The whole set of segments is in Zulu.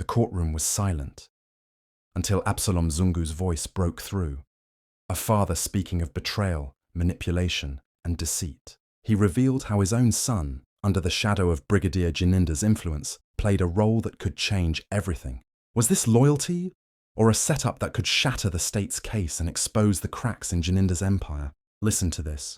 courtroom was silent, until Absalom Zungu's voice broke through, a father speaking of betrayal, manipulation, and deceit. He revealed how his own son, under the shadow of Brigadier Jininda's influence, played a role that could change everything. Was this loyalty, or a setup that could shatter the state's case and expose the cracks in Jininda's empire? Listen to this.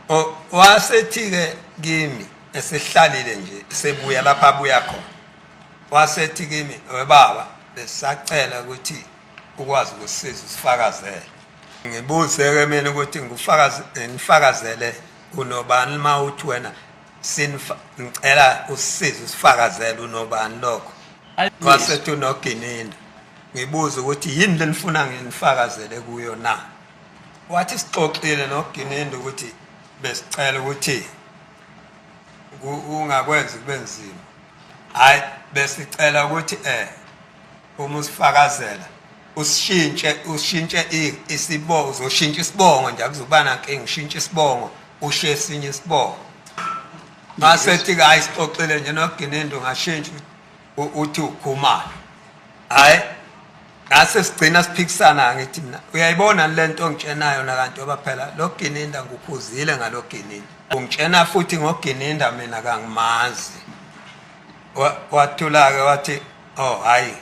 Wasethi-ke kimi esihlalile nje sebuya lapha abuya khona. Wasethi kimi webaba besacela ukuthi ukwazi ukusisiza usifakazele. Ngibuze-ke mina ukuthi ngifakazele unobani uma uthi wena ngicela usisize usifakazele unobani lokho. Wasethi unoGininda. Ngibuza ukuthi yini le nifuna nginifakazele kuyo na. Wathi sixoxile noGininda ukuthi besicela ukuthi ungakwenzi kube nzima. Hayi besicela ukuthi uma usifakazela ushintshe isibongo, uzoshintsha isibongo nje akuzoba nankinga, ngishintshe isibongo ushiye esinye isibongo. Masethi hayi sixoxile nje noGininda ungashintsha uthi ukhumalo. Hayi ngase sigcina siphikisana ngithi mina uyayibona lento ngitshenayo nakanti oba phela loGininda nguphuzile ngaloGininda. Ungitshena futhi ngoGininda mina kangimazi. Wathula-ke wathi oh hayi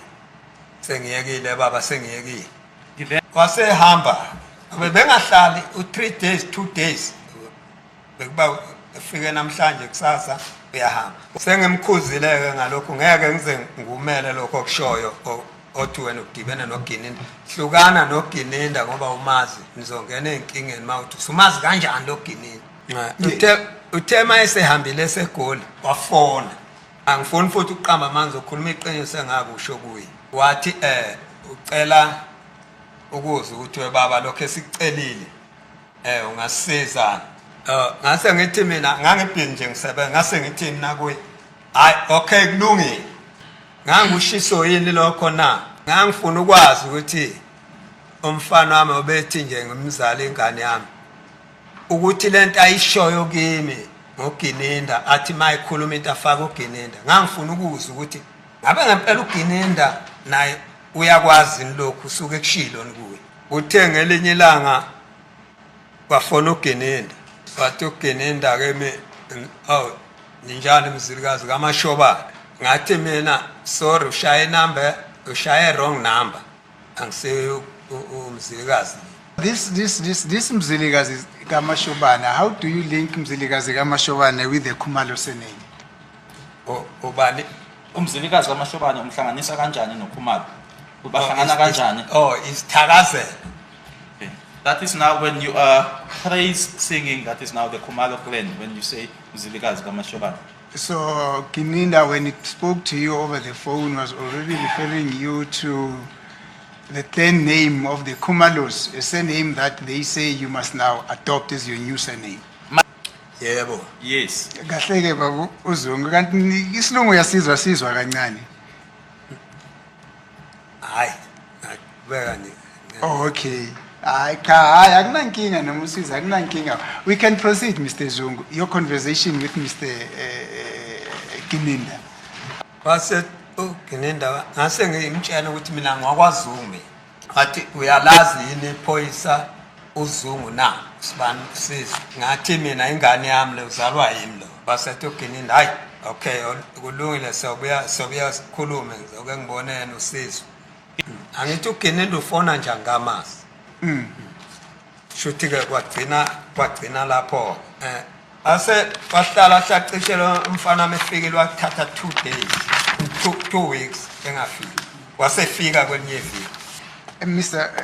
sengiyekile baba sengiyekile. Wasehamba bengahlali u3 days 2 days bekuba efike namhlanje kusasa uyahamba. Sengimkhuzile-ke ngalokho ngeke ngize ngumele lokho okushoyo othi wena udibene noGininda. Hlukana noGininda ngoba umazi nizongena enkingeni mawuthi usumazi kanjani loGininda. Uthema esehambile eseGoli wafona. Angifuni futhi uqamba manje ukhuluma iqiniso engakusho kuye. Wathi ucela ukuze ukuthi webaba lokho esikucelile ungasizana. Ngase ngithi mina ngangibhini nje ngisebenza ngase ngithi mina kuye hayi okay kulungile. Ngangushiso yini lokho na. Ngangifuna ukwazi ukuthi umfana wami obethi nje ngimzala ingane yami ukuthi lento ayishoyo kimi ngoGininda athi mayikhuluma into afaka uGininda. Ngangifuna ukuzwa ukuthi ngabe ngempela uGininda naye uyakwazi lokho usuke kushilo kuye. Uthe ngelinye ilanga kwafona uGininda. Wathi uGininda ke ninjani mzilikazi kaMashobane. Ngathi mina sorry ushaye wrong number. Angise umzilikazi. This Mzilikazi kaMashobane, how do you link Mzilikazi kaMashobane with the Khumalo surname? Ubani umzilikazi kaMashobane umhlanganisa kanjani noKhumalo? Ubahlangana kanjani? Is Thakazela. Okay. That is now when you are praise singing, that is now the Khumalo clan when you say Mzilikazi kaMashobane. So Gininda, when it spoke to you over the phone, was already referring you to the clan name of the Khumalos, a surname that they say you must now adopt as your new surname. Yebo. Yes. Kahleke babu uZungu kanti isilungu yasizwa kancane. Hayi. Beka nje. Oh okay. Hayi akunankinga noma usiza akunankinga. We can proceed Mr. Zungu. Your conversation with Mr. Gininda. Wase uGininda ngase ngimtshela ukuthi mina ngwakwaZungu mina. Wathi uyalazi yini iphoyisa uZungu na sibani sisi. Ngathi mina ingane yami le uzalwa yimi lo. Basethi uGininda hayi okay kulungile sobuya sikhulume ngizoke ngibonene uSizwe. Angithi uGininda ufona nje ngamazi. Shuthi ke kwagcina lapho ase wahlala sacishela umfana amefika wakuthatha 2 days 2 weeks engafiki wasefika kwenye viki.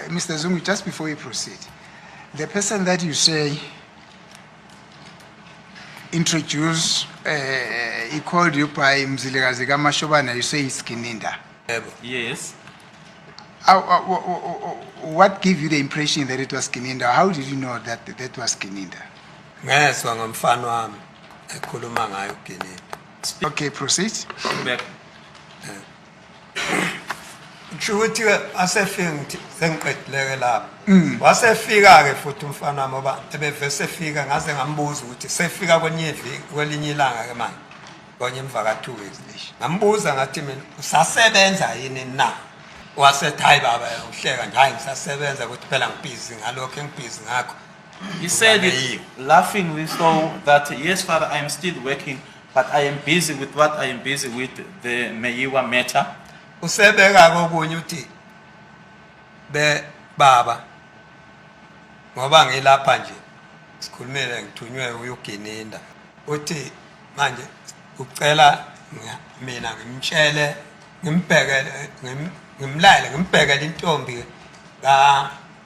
Mr. Zungu, just before you proceed, the person that you say introduced, he called you by Mzilikazi kaMashobane, you say it's Gininda. Yes. What gave you the impression that it was Gininda? How did you know that that was Gininda? Ngezwe ngomfana wami ekhuluma ngayo uGininda. Okay, proceed. Back. Ukuthi asefika ngithi sengiqedileke lapha. Wasefika ke futhi umfana wami oba ebevese efika ngaze ngambuza ukuthi sefika kwelinye ilanga ke manje. konye emva ka 2 weeks nje ngambuza ngathi mina usasebenza yini na wasethi hayi baba uhleka nje hayi ngisasebenza ukuthi phela ngibhizi ngalokho engibhizi ngakho. He said it laughingly so that, yes, Father, I am still working, but I am busy with what I am busy with, the Meyiwa matter. Usebeka kokunye uthi be baba ngoba ngilapha nje sikhulumele ngithunywe uyogininda uthi manje ucela mina ngimtshele ngimbhekele ngimlayele ngimbhekele intombi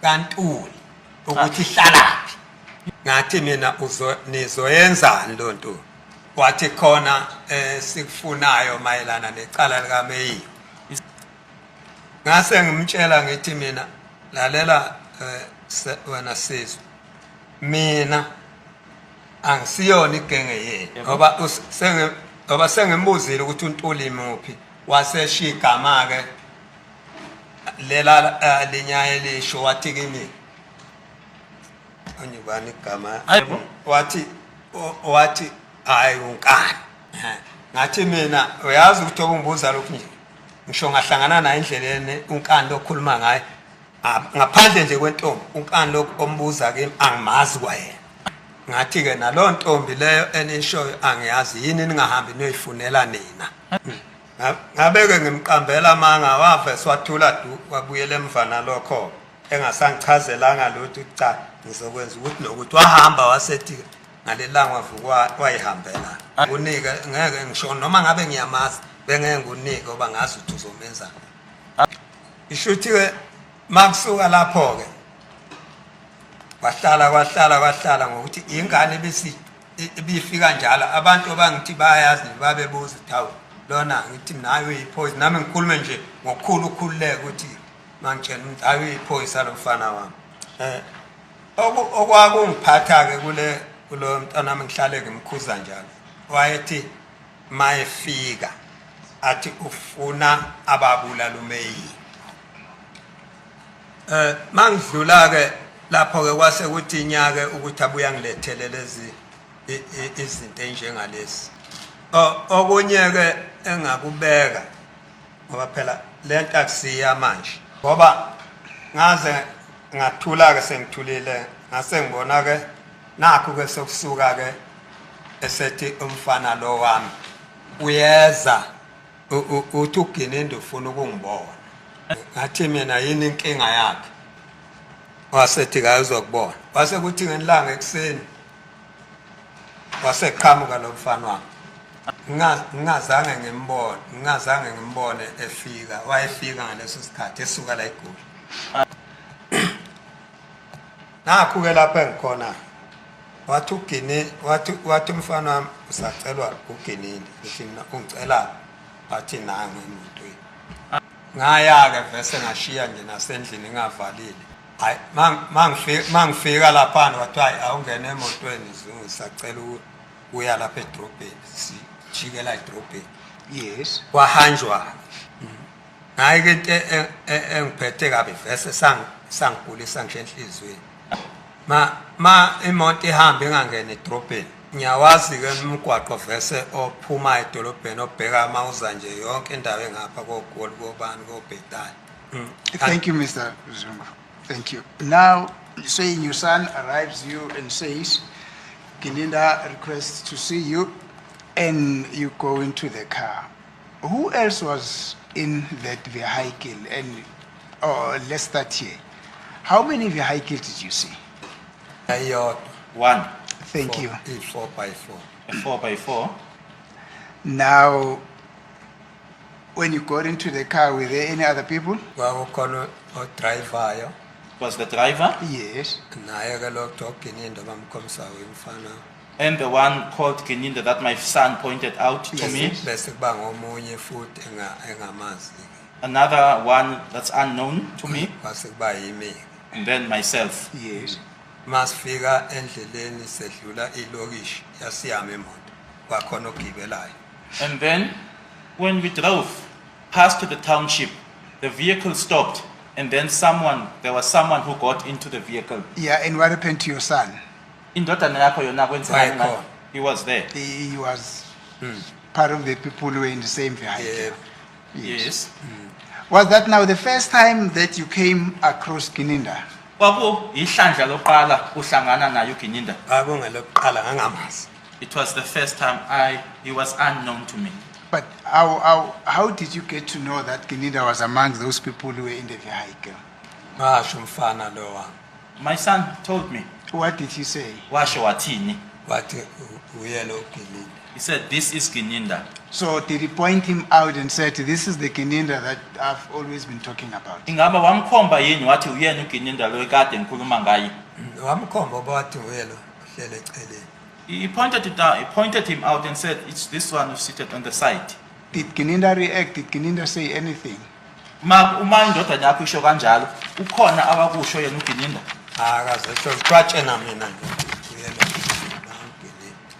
kaNtuli ukuthi ihlalaphi ngathi mina nizoyenzani lo nto wathi khona sikufunayo mayelana necala lika Meyi ngase ngimtshela ngithi mina lalela wena sizwe mina angisiyona igenge yenu ngoba sengembuzile ukuthi uNtuli imuphi waseshiya igama ke lela linyaya elisho wathi kimi anyubani igama wathi hayi unkani ngathi mina uyazi ukuthi obungibuza lokhu nje ngisho ngahlangana naye endleleni unkani lokhuluma ngaye ngaphandle nje kwentombi unkani lokho ombuza kimi angimazi kwayena ngathi ke nalo ntombi leyo enishoyo angiyazi yini ningahambi niyoyifunela nina ngabeke ngimqambela manga wave swathula du wabuyela emva nalokho engasangichazelanga lutho cha ngizokwenza ukuthi nokuthi wahamba wasethi ngalelanga wavukwa wayihambela unike ngeke ngisho noma ngabe ngiyamazi bengeke ngunike ngoba ngazi ukuthi uzomenza ishuthi ke makusuka lapho ke wahlala ngokuthi ingane bese ibifika njalo abantu abangithi bayazi babebuza thawu lona ngithi nayo iphoyisa nami ngikhulume nje ngokukhulu ukukhululeka ukuthi mangitshela ukuthi ayo iphoyisa lomfana wami okwakungiphatha ke kulo mntana nami ngihlale ngimkhuza njalo wayethi mayefika athi ufuna ababula lumeyi mangidlula ke lapho ke kwase kuthi inyaka ukuthi abuya ngilethele lezi izinto enjengalezi okunye ke engakubeka ngoba phela lento akusiya manje ngoba ngaze ngathula ke sengithulile ngase ngibona ke nakho ke sokusuka ke esethi umfana lo wami uyeza uthi uGinindi ufuna ukungibona ngathi mina yini inkinga yakhe wasethi kayizokubona wase kuthi ngelanga ekseni waseqhamuka lo mfana wami ngingazange ngimbone efika wayefika ngaleso sikhathi esuka la eGoli nakho ke lapha engikhona wathi uGinindi wathi umfana wami usacelwa uGinindi ngithi mina ungicela wathi nange emotweni ngaya ke vese ngashiya nje nasendlini ngavalile hayi mangifika lapha wathi hayi awungene emotweni ngisacela uya lapha edrobheni sijikela edrobheni Yes. wahanjwa hayi ke into engiphethe kabi vese sangigulisa ngisho enhlizweni ma imoto ihamba engangena edrobheni ngiyawazi ke umgwaqo vese ophuma edolobheni obheka mawuza nje yonke indawo engapha koGoli kobani koBhetali. Thank you, Mr. Zungu. Thank you. Now, saying your son arrives you and says, Gininda requests to see you, and you go into the car. Who else was in that vehicle? And let's start here. How many vehicles did you see? One. Thank you. 4x4. A 4x4. Now, when you got into the car, were there any other people? Kwakukhona driver Was the driver Yes. naye ke lo Gininda bamkhomisa umfana and the one called Gininda that my son pointed out to me. bese kuba ngomunye futhi engamazi Another one that's unknown to me. kwase kuba yimi And then myself. Yes. masifika endleleni sedlula ilokishi yasiyama emoto kwakhona ogibelayo And then when we drove past the township, the vehicle stopped. And then there was someone who got into the vehicle. Yeah, and what happened to your son? Indodana yakho yona kwenzekani na? Wayekhona. He was there. He was part of the people who were in the same vehicle. Yebo. Yes. Was that now the first time that you came across Gininda? Kwaku ihlandla loqala uhlangana naye uGininda. Akungelokuqala ngangamazi. It was the first time he was unknown to me. But how did you get to know that Gininda was among those people who were in the vehicle? Ngasho umfana lo wami. My son told me, What did he say? washo wathini? Wathi uye lo Gininda. He said, this is Gininda. So did he point him out and said, this is the Gininda that I've always been talking about? Ingaba wamkhomba yini wathi uyena uGininda lo ekade ngikhuluma ngaye? Wamkhomba wathi uye lo hlele eceleni. He pointed him out and said, it's this one who's seated on the side. Did Gininda react? Did Gininda say anything? Uma indodana yakho isho kanjalo, ukhona abakusho yena uGininda? Akaze sho twatshena mina nje uye lo Gininda.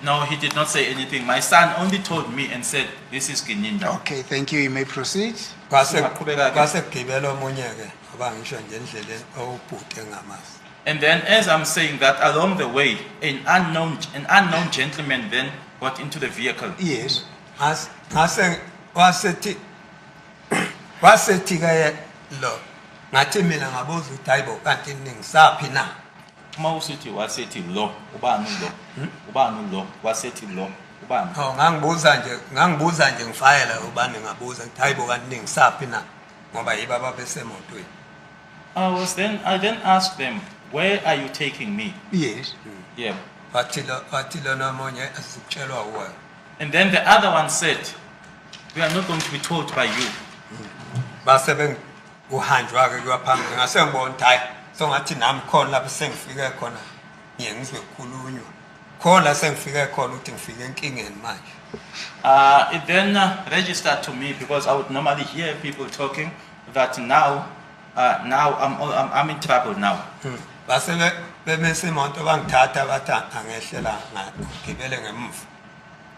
No, he did not say anything. My son only told me and said, this is Gininda. Okay, thank you. You may proceed. Kwase Singaqhubeka-ke. kwase gibela omunye ke aba ngisho nje endleleni owubhuti engamazi. And then as I'm saying that, along the way, an unknown gentleman then got into the vehicle. Yes. Ngase wasethi ke lo ngathi mina ngabuza ukuthi hayibo kanti ningisaphi na. Uma usithi wasethi lo, ubani lo? Ubani lo? Wasethi lo, ubani? Oh ngangibuza nje ngifayela ubani ngabuza ukuthi hayibo kanti ningisaphi na ngoba yibo ababesemotweni. I then asked them, where are you taking me? Yes. Yeah. Wathi lo nomunye asitshelwa uwe. And then the other one said, we are not going to be told by you. Base uhanjwa ke kwaphambili ngase ngibona ukuthi hayi so ngathi nami khona lapho sengifike khona ngiye ngizwe ukukhulunywa khona la sengifike khona ukuthi ngifike enkingeni manje. It then registered to me because I would normally hear people talking that now I'm in trouble now. Base bemese imoto bangithatha bathi angehlela ngigibele ngemuva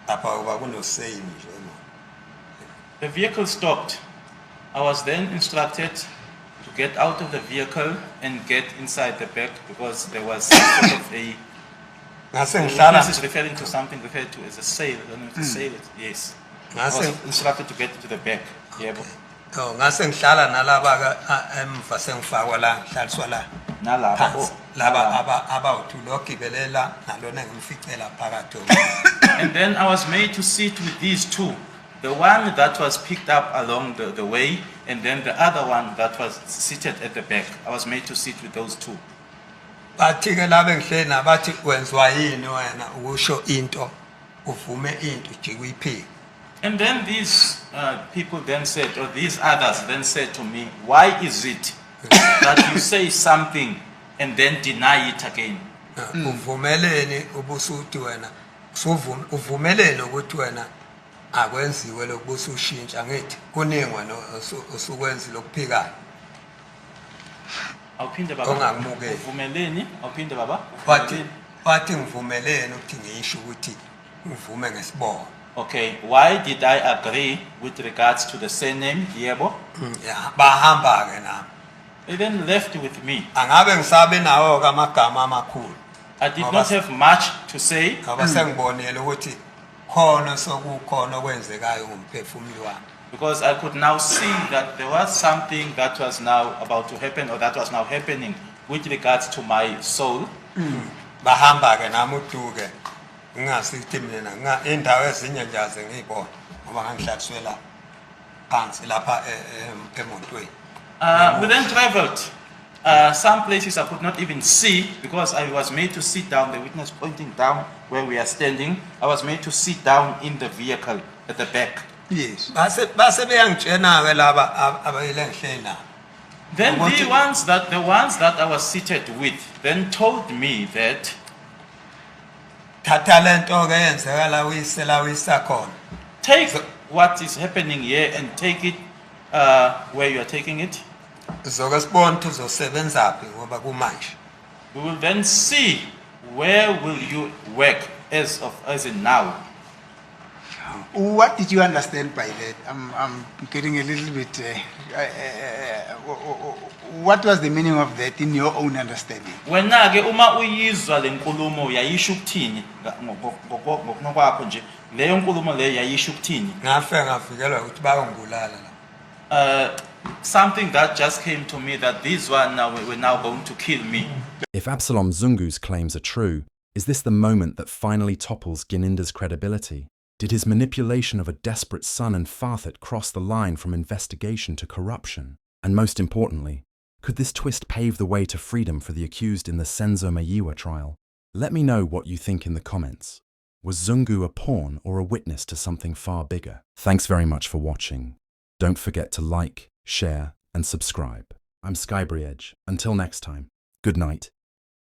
lapha kuba kunoseyi nje. The vehicle stopped. I was then instructed to get out of the vehicle and get inside the back because there was some sort of a Ngase the ngihlala witness is referring to something referred to as a sail. I don't know if it's a sail. Yes. I was ngase instructed to get into the back. Yeah. oh ngase ngihlala nalaba ke emva sengifakwa la ngihlaliswa la Nalapha. phansi laba abawuthi logibelela nalona ngimficela phakathi. And then I was made to sit with these two. The one that was picked up along the way, and then the other one that was seated at the back. I was made to sit with those two. Bathi ke laba engihleli nabathi wenziwa yini wena ukusho into uvume into nje kuyiphika. And then these people then said, or these others then said to me, why is it that you say something and then deny it again? Uvumeleni ubusuthi wena uvumeleni ukuthi wena akwenziwe lokubusa ushintsha ngithi kuningi wena usukwenza lokuphikayo. Awuphinde baba. Ongakumukeli. Uvumeleni, awuphinde baba. Wathi ngivumeleni ukuthi ngisho ukuthi uvume ngesibongo. Okay, why did I agree with regards to the surname Yebo? Yeah, bahamba ke nami. They then left with me. Angabe ngisabe nawo kamagama amakhulu. I did not have much to say. Ngoba sengibonile ukuthi khona sokukhona okwenzekayo ngomphefumulo wami. Because I could now see that there was something that was now about to happen, or that was now happening with regards to my soul. Bahamba ke nami uduke ngingasithi mina indawo ezinye nje aze ngiyibona ngoba ngangihlatswe la phansi lapha emotweni. We then traveled. Some places I could not even see because I was made to sit down. The witness pointing down where we are standing. I was made to sit down in the vehicle at the back. Yes. Base beyangitshena ke laba abayile ngihleli nabo. Then the ones that I was seated with then told me that Thatha lento ke yenzekala uyisela khona. take what is happening here and take it where you are taking it. Zoke sibone ukuthi uzosebenza phi ngoba kumanje. We will then see where will you work as in now. What did you understand by that? I'm getting a little bit. What was the meaning of that in your own understanding? Wena ke uma uyizwa lenkulumo yayisho ukuthini ngokunokwakho nje leyo nkulumo leyo yayisho ukuthini? Ngafe ngafikelwa ukuthi bayongibulala la. Something that just came to me that these one now were now going to kill me. If Absalom Zungu's claims are true, is this the moment that finally topples Gininda's credibility? Did his manipulation of a desperate son and Fathet cross the line from investigation to corruption? And most importantly, could this twist pave the way to freedom for the accused in the Senzo Mayiwa trial? Let me know what you think in the comments. Was Zungu a pawn or a witness to something far bigger? Thanks very much for watching. Don't forget to like, share, and subscribe. I'm Skybriedge. Until next time, good night.